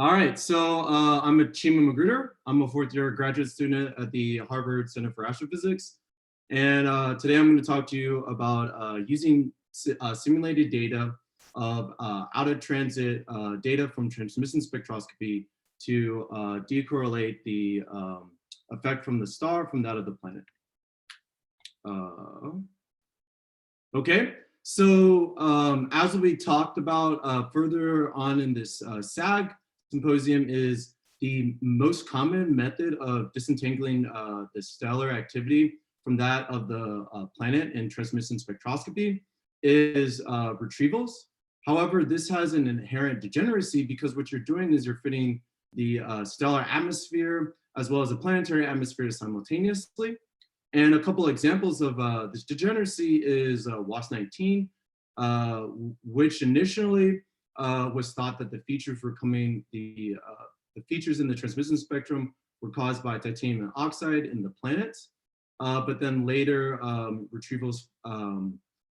All right, so I'm a Chima McGruder. I'm a fourth-year graduate student at the Harvard Center for Astrophysics. And today I'm going to talk to you about using simulated data of out-of-transit data from transmission spectroscopy to decorrelate the effect from the star from that of the planet. Okay, so as we talked about further on in this SAG symposium, is the most common method of disentangling the stellar activity from that of the planet in transmission spectroscopy is retrievals. However, this has an inherent degeneracy because what you're doing is you're fitting the stellar atmosphere as well as the planetary atmosphere simultaneously. And a couple examples of this degeneracy is WAS-19, which initially was thought that the features were coming, the features in the transmission spectrum were caused by titanium oxide in the planet. But then later, retrievals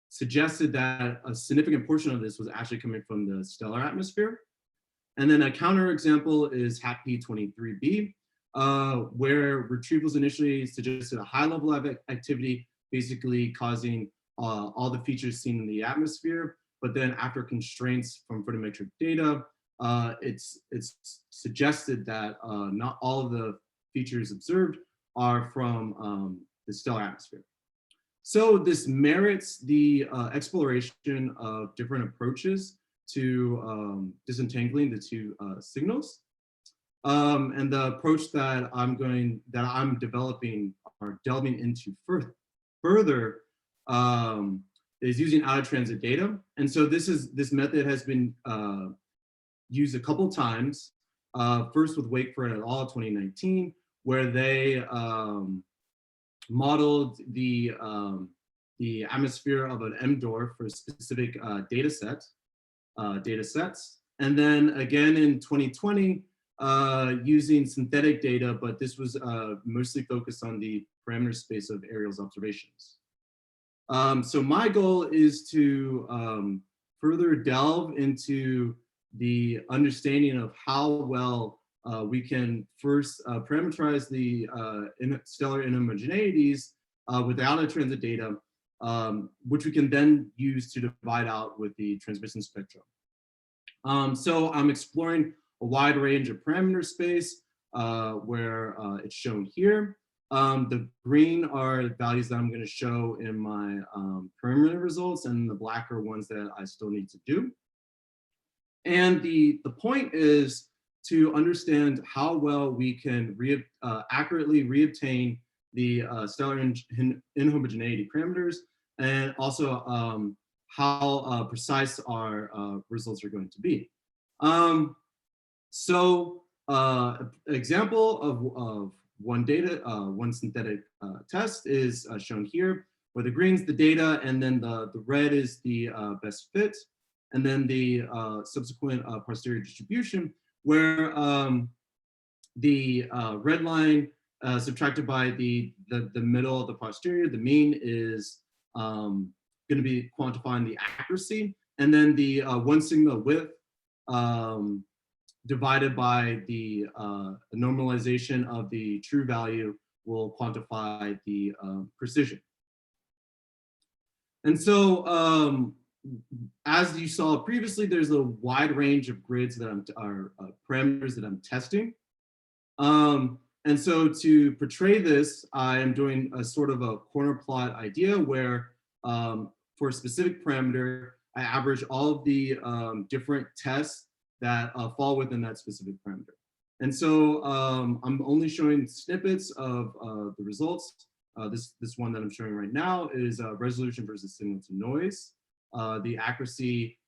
suggested that a significant portion of this was actually coming from the stellar atmosphere. And then a counterexample is HAP-P23b, where retrievals initially suggested a high level of activity, basically causing all the features seen in the atmosphere. But then after constraints from photometric data, it's suggested that not all of the features observed are from the stellar atmosphere. So this merits the exploration of different approaches to disentangling the two signals. And the approach that I'm developing or delving into further is using out-of-transit data. And so this method has been used a couple times. First with Wakeford et al. 2019, where they modeled the atmosphere of an M-dwarf for specific data sets. And then again in 2020, using synthetic data, but this was mostly focused on the parameter space of Ariel's observations. So my goal is to further delve into the understanding of how well we can first parameterize the stellar inhomogeneities without a transit data, which we can then use to divide out with the transmission spectrum. So I'm exploring a wide range of parameter space where it's shown here. The green are values that I'm going to show in my preliminary results, and the black are ones that I still need to do. And the point is to understand how well we can accurately reobtain the stellar inhomogeneity parameters, and also how precise our results are going to be. So example of one synthetic test is shown here, where the green's the data, and then the red is the best fit, and then the subsequent posterior distribution, where the red line subtracted by the middle of the posterior, the mean, is going to be quantifying the accuracy, and then the 1 sigma width divided by the normalization of the true value will quantify the precision. And so as you saw previously, there's a wide range of grids that are parameters that I'm testing. And so to portray this, I am doing a sort of a corner plot idea where for a specific parameter, I average all of the different tests that fall within that specific parameter. And so I'm only showing snippets of the results. This one that I'm showing right now is resolution versus signal to noise. The accuracy,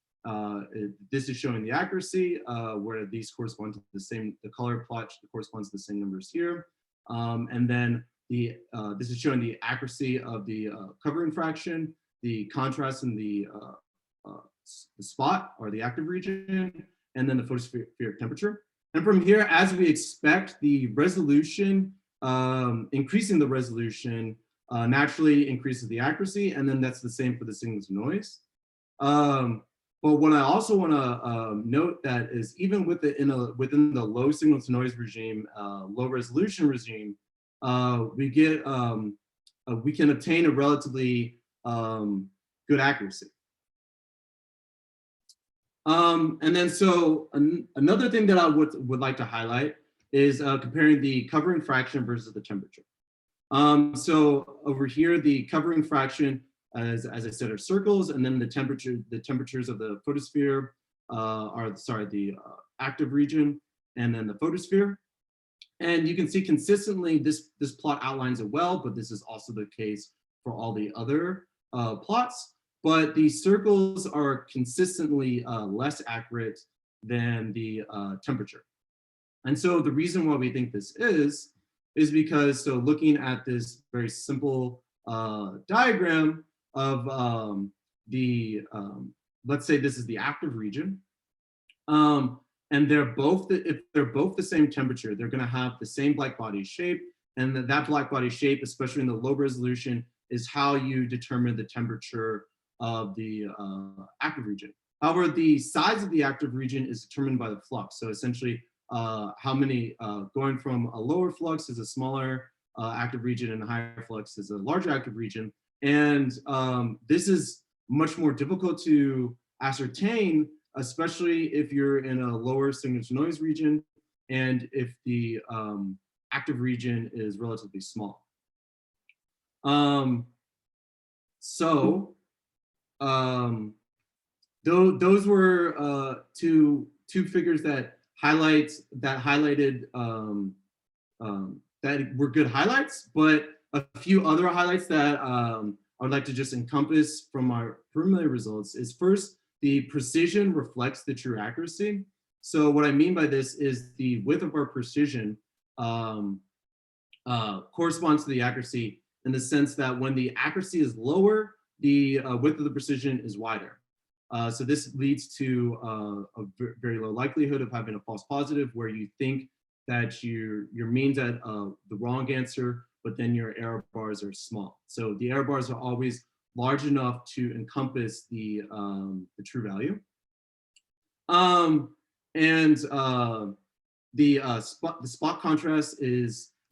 this is showing the accuracy where these correspond to the same, the color plot corresponds to the same numbers here. And then this is showing the accuracy of the covering fraction, the contrast in the spot or the active region, and then the photospheric temperature. And from here, as we expect, the resolution, increasing the resolution naturally increases the accuracy, and then that's the same for the signal to noise. But what I also want to note that is even within the low signal to noise regime, low resolution regime, we can obtain a relatively good accuracy. And then so another thing that I would like to highlight is comparing the covering fraction versus the temperature. So over here, the covering fraction, as I said, are circles, and then the temperatures of the photosphere are, sorry, the active region, and then the photosphere. And you can see consistently this plot outlines it well, but this is also the case for all the other plots. But the circles are consistently less accurate than the temperature. And so the reason why we think this is because, so looking at this very simple diagram of let's say this is the active region, and if they're both the same temperature, they're going to have the same black body shape, and that black body shape, especially in the low resolution, is how you determine the temperature of the active region. However, the size of the active region is determined by the flux. So essentially, how many going from a lower flux is a smaller active region, and a higher flux is a larger active region. And this is much more difficult to ascertain, especially if you're in a lower signal to noise region and if the active region is relatively small. Those were two figures that highlighted that were good highlights, but a few other highlights that I would like to just encompass from our preliminary results is, first, the precision reflects the true accuracy. So what I mean by this is the width of our precision corresponds to the accuracy in the sense that when the accuracy is lower, the width of the precision is wider. So this leads to a very low likelihood of having a false positive, where you think that your mean's at the wrong answer, but then your error bars are small. So the error bars are always large enough to encompass the true value. The spot contrast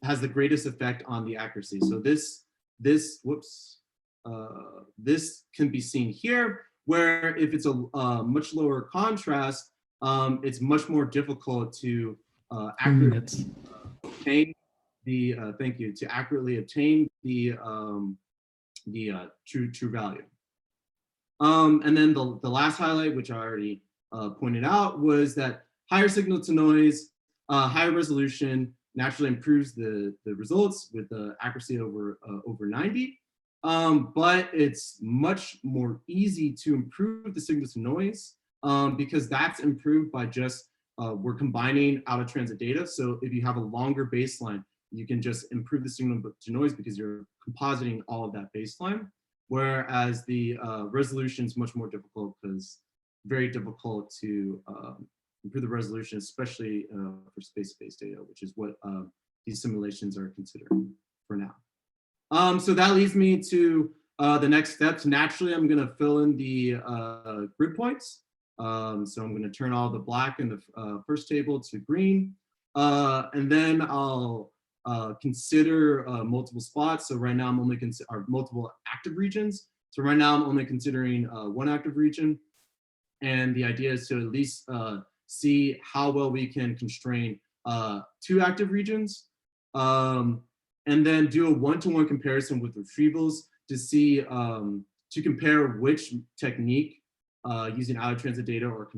has the greatest effect on the accuracy. So this can be seen here, where if it's a much lower contrast, it's much more difficult to accurately obtain the true value. And then the last highlight, which I already pointed out, was that higher signal to noise, higher resolution naturally improves the results with the accuracy over 90. But it's much more easy to improve the signal to noise because that's improved by just we're combining out of transit data. So if you have a longer baseline, you can just improve the signal to noise because you're compositing all of that baseline. Whereas the resolution is much more difficult because very difficult to improve the resolution, especially for space-based data, which is what these simulations are considering for now. So that leads me to the next steps. Naturally, I'm going to fill in the grid points. So I'm going to turn all the black in the first table to green. And then I'll consider multiple spots. So right now I'm only multiple active regions. So right now I'm only considering one active region. And the idea is to at least see how well we can constrain two active regions. And then do a one-to-one comparison with retrievals to see, to compare which technique using out-of-transit data or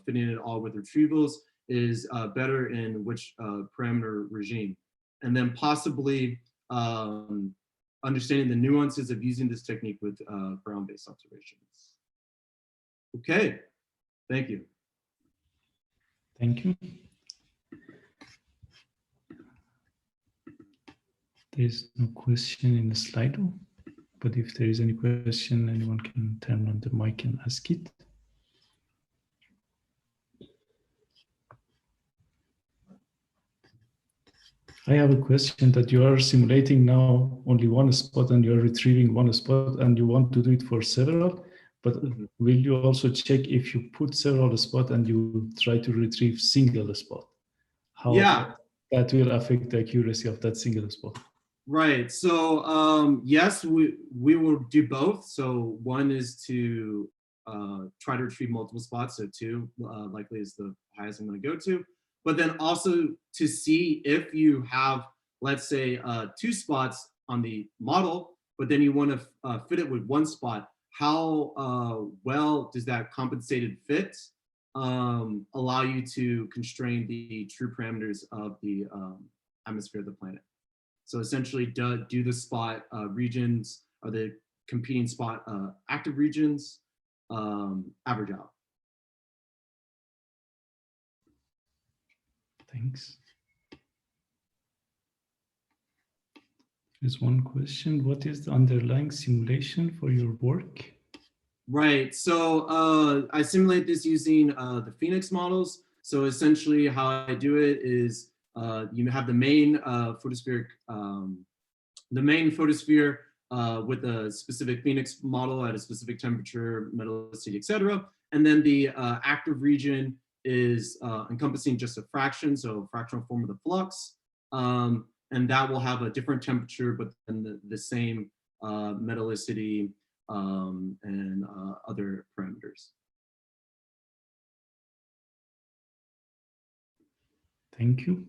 fitting it all with retrievals is better in which parameter regime. And then possibly understanding the nuances of using this technique with ground-based observations. Okay, thank you. Thank you. There's no question in the Slido, but if there is any question, anyone can turn on the mic and ask it. I have a question that you are simulating now only one spot and you are retrieving one spot and you want to do it for several. But will you also check if you put several spots and you try to retrieve single spot? How that will affect the accuracy of that single spot? Right. So yes, we will do both. So one is to try to retrieve multiple spots. So 2 likely is the highest I'm going to go to. But then also to see if you have, let's say, 2 spots on the model, but then you want to fit it with 1 spot. How well does that compensated fit allow you to constrain the true parameters of the atmosphere of the planet? So essentially, do the spot regions or the competing spot active regions average out? Thanks. There's one question. What is the underlying simulation for your work? Right. So I simulate this using the Phoenix models. So essentially, how I do it is you have the main photospheric, with a specific Phoenix model at a specific temperature, metallicity, etc. And then the active region is encompassing just a fraction, so a fractional form of the flux. And that will have a different temperature, but then the same metallicity and other parameters. Thank you.